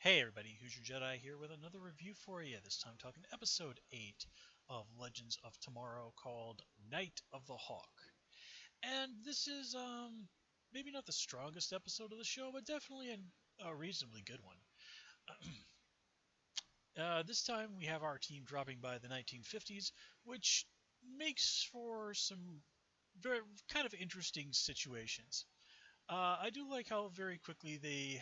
Hey everybody, Who's Your Jedi here with another review for you. This time talking episode 8 of Legends of Tomorrow called Night of the Hawk. And this is maybe not the strongest episode of the show, but definitely a reasonably good one. This time we have our team dropping by the 1950s, which makes for some very kind of interesting situations. I do like how very quickly they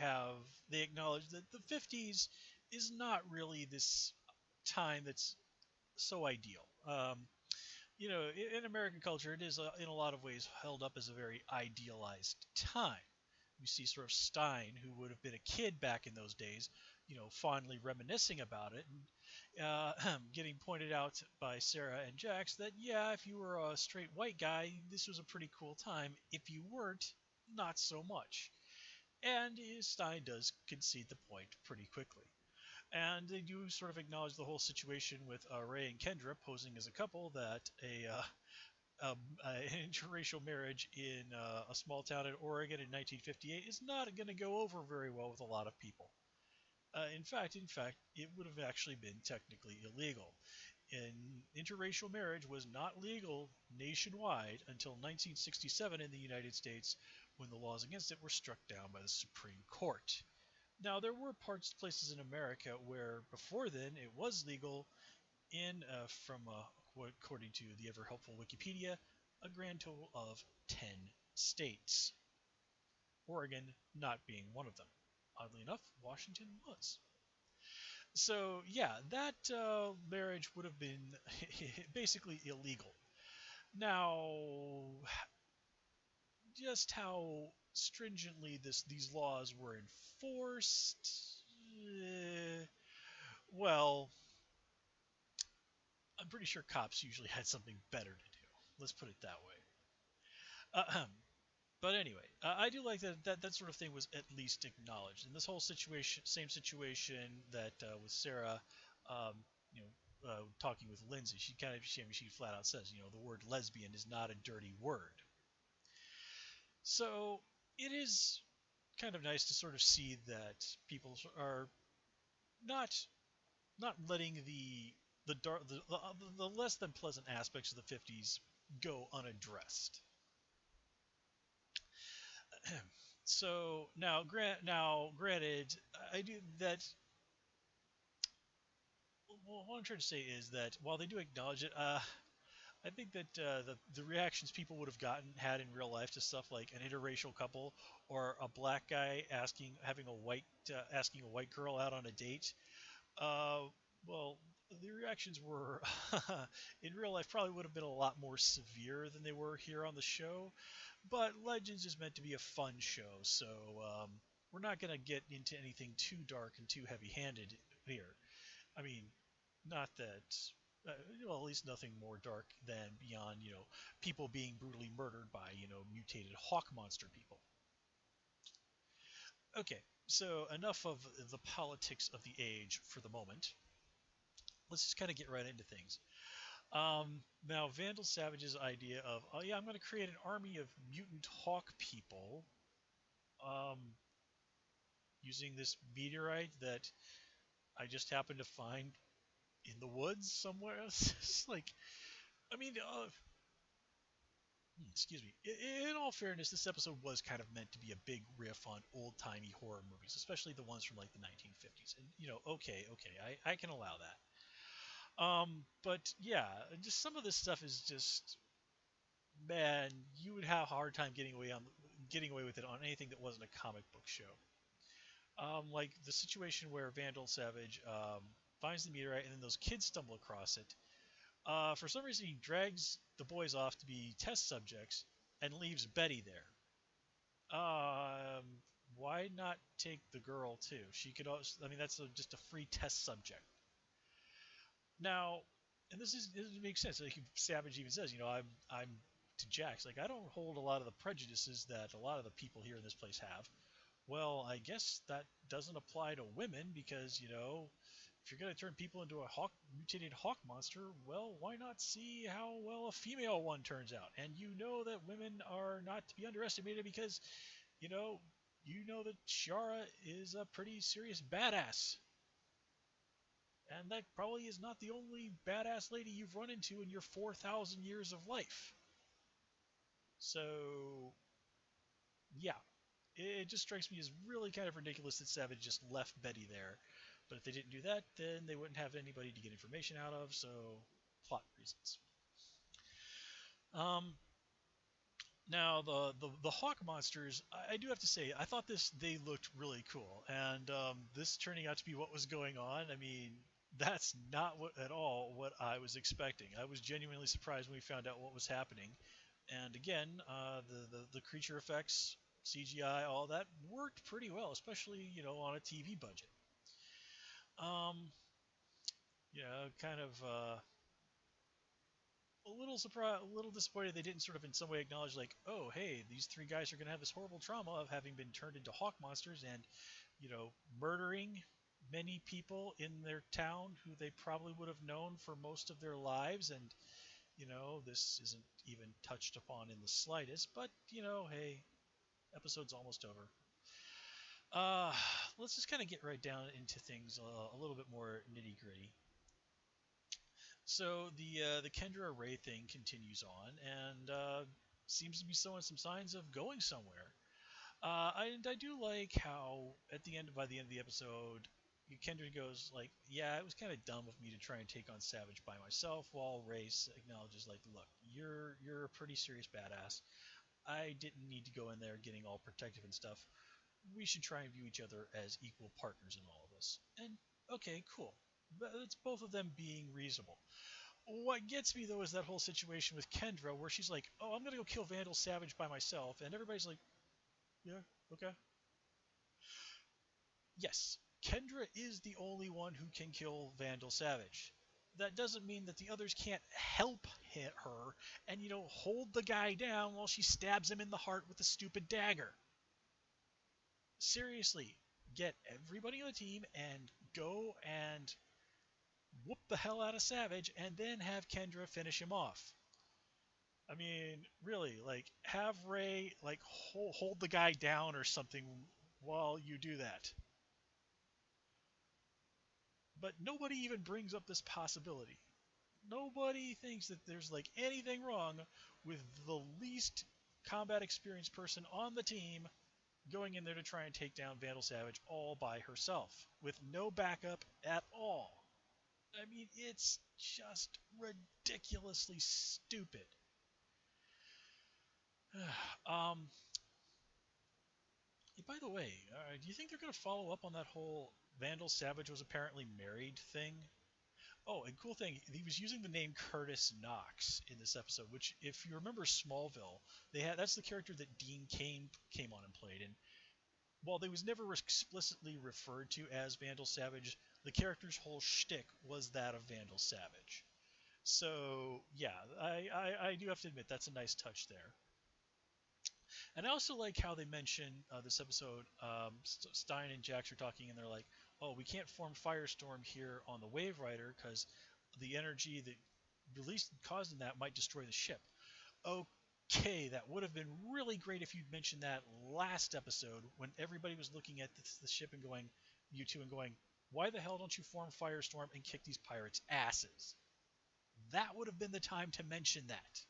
acknowledge that the 50s is not really this time that's so ideal. In American culture, it is in a lot of ways held up as a very idealized time. You see sort of Stein, who would have been a kid back in those days, fondly reminiscing about it, and getting pointed out by Sarah and Jax that, yeah, if you were a straight white guy, this was a pretty cool time. If you weren't, not so much. And Stein does concede the point pretty quickly. And they do sort of acknowledge the whole situation with Ray and Kendra posing as a couple that an interracial marriage in a small town in Oregon in 1958 is not going to go over very well with a lot of people. In fact, it would have actually been technically illegal. And interracial marriage was not legal nationwide until 1967 in the United States, when the laws against it were struck down by the Supreme Court. Now, there were places in America where before then it was legal according to the ever helpful Wikipedia, a grand total of 10 states. Oregon not being one of them. Oddly enough, Washington was. So, yeah, that marriage would have been basically illegal. Now, just how stringently these laws were enforced, eh, well, I'm pretty sure cops usually had something better to do. Let's put it that way. But anyway, I do like that sort of thing was at least acknowledged. In this whole situation, same situation that with Sarah, um, talking with Lindsay, she flat out says, the word lesbian is not a dirty word. So it is kind of nice to sort of see that people are not not letting the less than pleasant aspects of the 50s go unaddressed. So granted, I do that. Well, what I'm trying to say is that while they do acknowledge it, I think that the reactions people would have had in real life to stuff like an interracial couple or a black guy asking a white girl out on a date, uh, well, the reactions were in real life probably would have been a lot more severe than they were here on the show. But Legends is meant to be a fun show, so we're not going to get into anything too dark and too heavy-handed here. I mean, not that, well, at least nothing more dark than beyond, people being brutally murdered by, mutated hawk monster people. Okay, so enough of the politics of the age for the moment. Let's just kind of get right into things. Now, Vandal Savage's idea of, oh yeah, I'm going to create an army of mutant hawk people um, using this meteorite that I just happened to find in the woods somewhere. It's like, I mean, excuse me. In all fairness, this episode was kind of meant to be a big riff on old timey horror movies, especially the ones from like the 1950s. And okay, I can allow that. But yeah, just some of this stuff is just, man, you would have a hard time getting away with it on anything that wasn't a comic book show. Like the situation where Vandal Savage finds the meteorite and then those kids stumble across it. For some reason, he drags the boys off to be test subjects and leaves Betty there. Um, why not take the girl too? She could also, I mean, that's just a free test subject. Now, and this makes sense. Like Savage even says, I'm to Jax, like I don't hold a lot of the prejudices that a lot of the people here in this place have. Well, I guess that doesn't apply to women because, if you're going to turn people into a mutated hawk monster, well, why not see how well a female one turns out? And you know that women are not to be underestimated because, you know, you know that Shiara is a pretty serious badass. And that probably is not the only badass lady you've run into in your 4,000 years of life. So, yeah, it just strikes me as really kind of ridiculous that Savage just left Betty there. But if they didn't do that, then they wouldn't have anybody to get information out of, so plot reasons. Um, Now the hawk monsters, I do have to say, I thought they looked really cool, and this turning out to be what was going on. I mean, that's not at all what I was expecting. I was genuinely surprised when we found out what was happening, and again, the creature effects, CGI, all that worked pretty well, especially on a TV budget. Um, kind of. A little surprised, a little disappointed they didn't sort of in some way acknowledge, like, oh, hey, these three guys are going to have this horrible trauma of having been turned into hawk monsters and, murdering many people in their town who they probably would have known for most of their lives. And, this isn't even touched upon in the slightest. But, hey, episode's almost over. Uh, let's just kind of get right down into things a little bit more nitty gritty. So the Kendra Ray thing continues on, and seems to be showing some signs of going somewhere. I do like how by the end of the episode, Kendra goes like, "Yeah, it was kind of dumb of me to try and take on Savage by myself." While Ray acknowledges like, "Look, you're a pretty serious badass. I didn't need to go in there getting all protective and stuff. We should try and view each other as equal partners in all of this." And okay, cool. But it's both of them being reasonable. What gets me though is that whole situation with Kendra, where she's like, "Oh, I'm gonna go kill Vandal Savage by myself," and everybody's like, "Yeah, okay." Yes, Kendra is the only one who can kill Vandal Savage. That doesn't mean that the others can't help hit her and hold the guy down while she stabs him in the heart with a stupid dagger. Seriously, get everybody on the team and go and whoop the hell out of Savage, and then have Kendra finish him off. I mean, really, like, have Ray like hold the guy down or something while you do that. But nobody even brings up this possibility. Nobody thinks that there's like anything wrong with the least combat experienced person on the team going in there to try and take down Vandal Savage all by herself with no backup at all. I mean, it's just ridiculously stupid. um, By the way, do you think they're going to follow up on that whole Vandal Savage was apparently married thing? Oh, and cool thing, he was using the name Curtis Knox in this episode, which, if you remember Smallville, that's the character that Dean Cain came on and played. And while they was never explicitly referred to as Vandal Savage, the character's whole shtick was that of Vandal Savage. So yeah, I do have to admit that's a nice touch there. And I also like how they mention this episode. Stein and Jax are talking, and they're like, "Oh, we can't form Firestorm here on the Wave Rider because the energy that released caused in that might destroy the ship." Okay, that would have been really great if you'd mentioned that last episode when everybody was looking at the ship and going, you two, and going, "Why the hell don't you form Firestorm and kick these pirates' asses?" That would have been the time to mention that.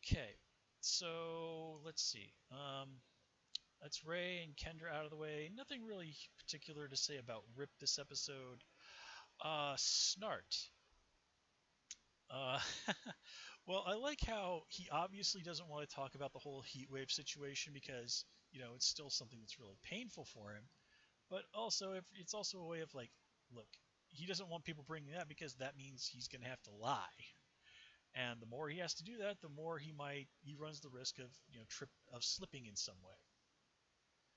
Okay, so let's see. That's Ray and Kendra out of the way. Nothing really particular to say about Rip this episode. Snart. Uh, well, I like how he obviously doesn't want to talk about the whole heat wave situation because it's still something that's really painful for him. But also, if it's also a way of like, look, he doesn't want people bringing that because that means he's going to have to lie. And the more he has to do that, the more he runs the risk of slipping in some way.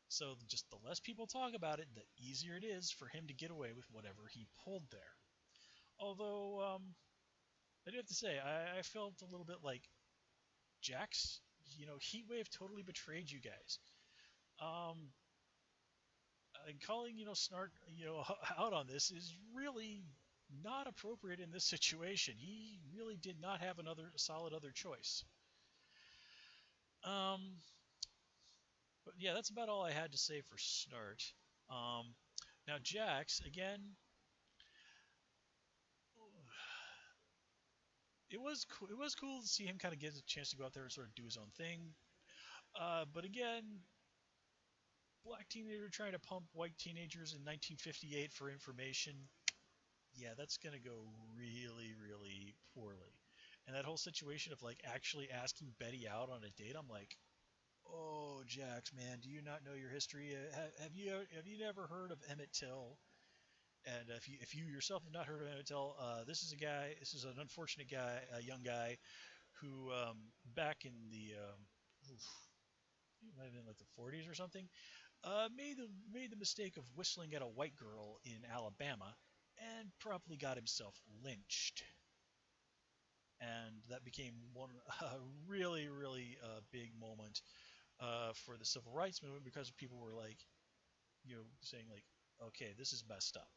So just the less people talk about it, the easier it is for him to get away with whatever he pulled there. Although I do have to say I felt a little bit like Jax. Heatwave totally betrayed you guys. Um, and calling Snart out on this is really not appropriate in this situation. He really did not have another solid other choice. Um, But yeah, that's about all I had to say for Snart. Um, Now Jax again, it was cool to see him kind of get a chance to go out there and sort of do his own thing. But again, black teenager trying to pump white teenagers in 1958 for information. Yeah, that's gonna go really, really poorly. And that whole situation of like actually asking Betty out on a date, I'm like, oh, Jax, man, do you not know your history? Have you never heard of Emmett Till? And if you yourself have not heard of Emmett Till, this is a guy. This is an unfortunate guy, a young guy who back in the oof, it might have been like the 40s or something, made the mistake of whistling at a white girl in Alabama, and probably got himself lynched. And that became one a really really big moment for the civil rights movement because people were like, saying like, okay, this is messed up.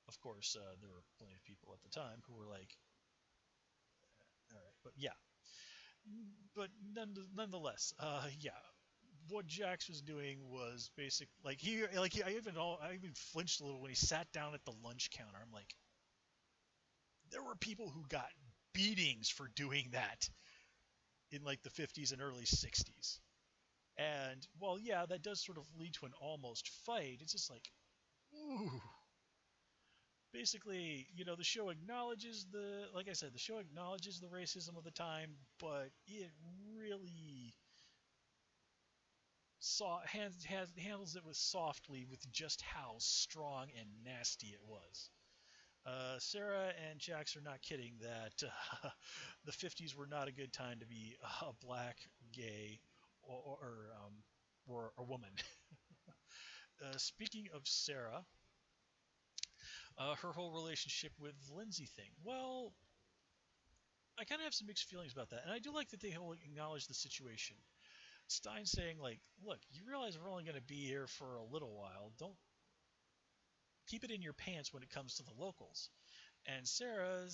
Of course, there were plenty of people at the time who were like, all right, but yeah, but nonetheless, yeah, what Jax was doing was basic. I even flinched a little when he sat down at the lunch counter. I'm like, there were people who got beatings for doing that in like the 50s and early 60s. And well, yeah, that does sort of lead to an almost fight. It's just like, ooh. Basically, the show acknowledges like I said, the show acknowledges the racism of the time, but it really handles it with softly with just how strong and nasty it was. Sarah and Jax are not kidding that the 50s were not a good time to be a black, gay, or a woman. Speaking of Sarah, her whole relationship with Lindsay thing. Well, I kind of have some mixed feelings about that, and I do like that they acknowledge the situation. Stein saying like, "Look, you realize we're only going to be here for a little while. Don't keep it in your pants when it comes to the locals." And Sarah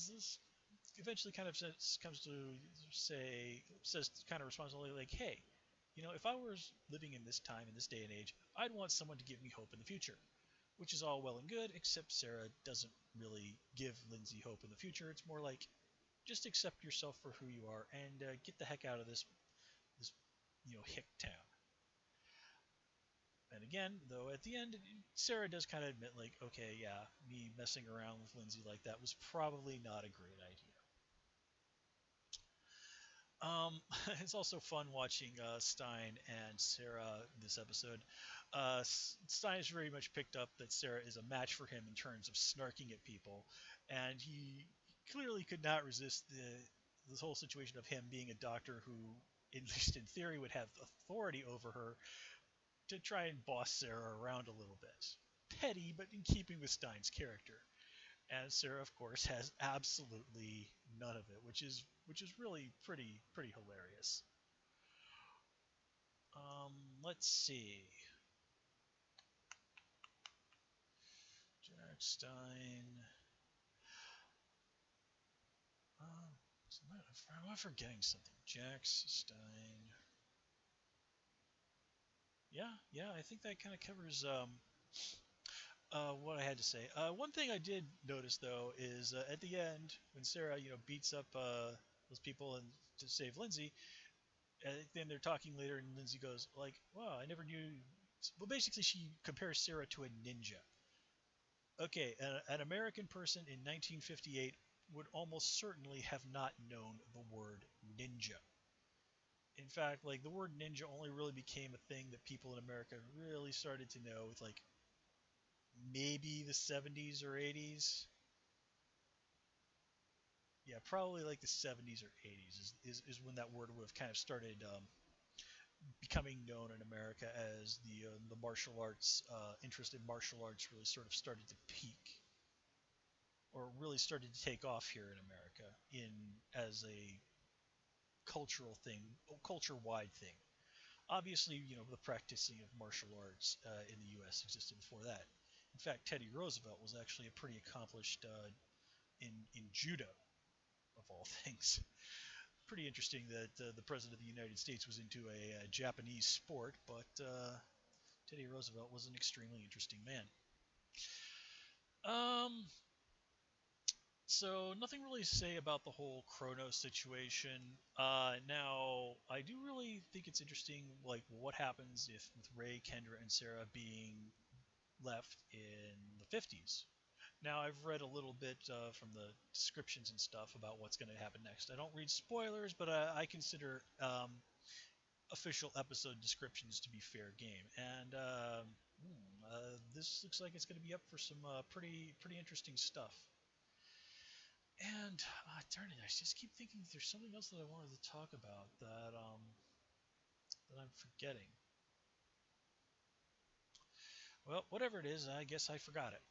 eventually kind of comes to says kind of responsibly like, "Hey, if I was living in this time in this day and age, I'd want someone to give me hope in the future." Which is all well and good, except Sarah doesn't really give Lindsay hope in the future. It's more like, just accept yourself for who you are and get the heck out of this hick town. And again, though, at the end, Sarah does kind of admit, like, okay, yeah, me messing around with Lindsay like that was probably not a great idea. It's also fun watching Stein and Sarah this episode. Stein has very much picked up that Sarah is a match for him in terms of snarking at people, and he clearly could not resist this whole situation of him being a doctor who, at least in theory, would have authority over her to try and boss Sarah around a little bit. Petty, but in keeping with Stein's character. And Sarah, of course, has absolutely none of it, which is really pretty hilarious. Um, let's see. Jack Stein. Um, am I forgetting something? Jax Stein. Yeah, I think that kind of covers what I had to say. One thing I did notice though is at the end when Sarah, beats up those people and to save Lindsay, and then they're talking later, and Lindsay goes like, "Wow, I never knew." Well, basically, she compares Sarah to a ninja. Okay, an American person in 1958 would almost certainly have not known the word ninja. In fact, like the word ninja only really became a thing that people in America really started to know with like maybe the 70s or 80s. Yeah, probably like the 70s or 80s is when that word would have kind of started becoming known in America as the martial arts interest in martial arts really sort of started to peak or really started to take off here in America in as a cultural thing, culture-wide thing. Obviously, the practicing of martial arts in the U.S. existed before that. In fact, Teddy Roosevelt was actually a pretty accomplished in judo, of all things. pretty interesting that the president of the United States was into a Japanese sport, but Teddy Roosevelt was an extremely interesting man. Um, so nothing really to say about the whole Chronos situation. Now I do really think it's interesting, like what happens if with Ray, Kendra, and Sarah being left in the 50s. Now I've read a little bit from the descriptions and stuff about what's going to happen next. I don't read spoilers, but I consider official episode descriptions to be fair game. And this looks like it's going to be up for some pretty interesting stuff. And darn it, I just keep thinking there's something else that I wanted to talk about that I'm forgetting. Well, whatever it is, I guess I forgot it.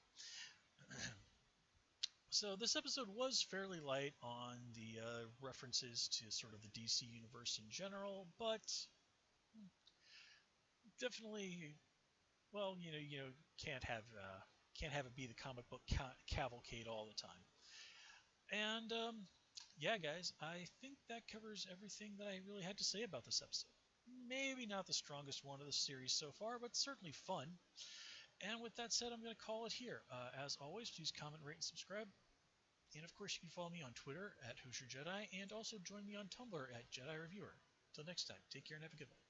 So this episode was fairly light on the references to sort of the DC universe in general, but definitely, well, can't have it be the comic book cavalcade all the time. And yeah, guys, I think that covers everything that I really had to say about this episode. Maybe not the strongest one of the series so far, but certainly fun. And with that said, I'm going to call it here. As always, please comment, rate, and subscribe. And of course, you can follow me on Twitter at Hoosier Jedi, and also join me on Tumblr at Jedi Reviewer. Until next time, take care and have a good one.